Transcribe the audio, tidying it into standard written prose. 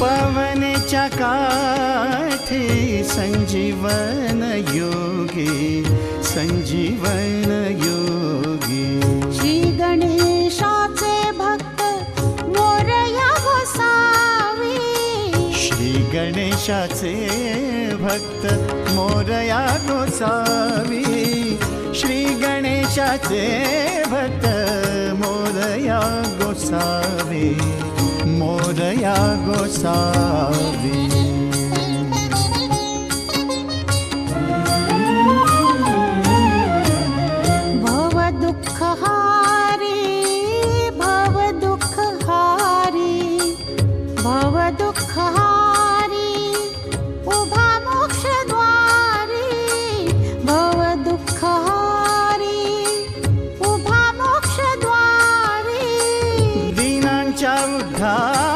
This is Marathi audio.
पवनेच्या काठी संजीवन योगी, संजीवन योगी. श्री गणेशाचे भक्त मोरया गोसावी, श्री गणेशाचे भक्त मोरया गोसावी. श्री गणेशाचे भक्त मोरया गोसावी, मोरया गोसावी. भव दुःख हारी, भव दुःख हारी, भव दुःख हारी, उभा मोक्षद्वारी. भव दुःख हारी, उभा मोक्षद्वारी. दीनांच्या उद्धारी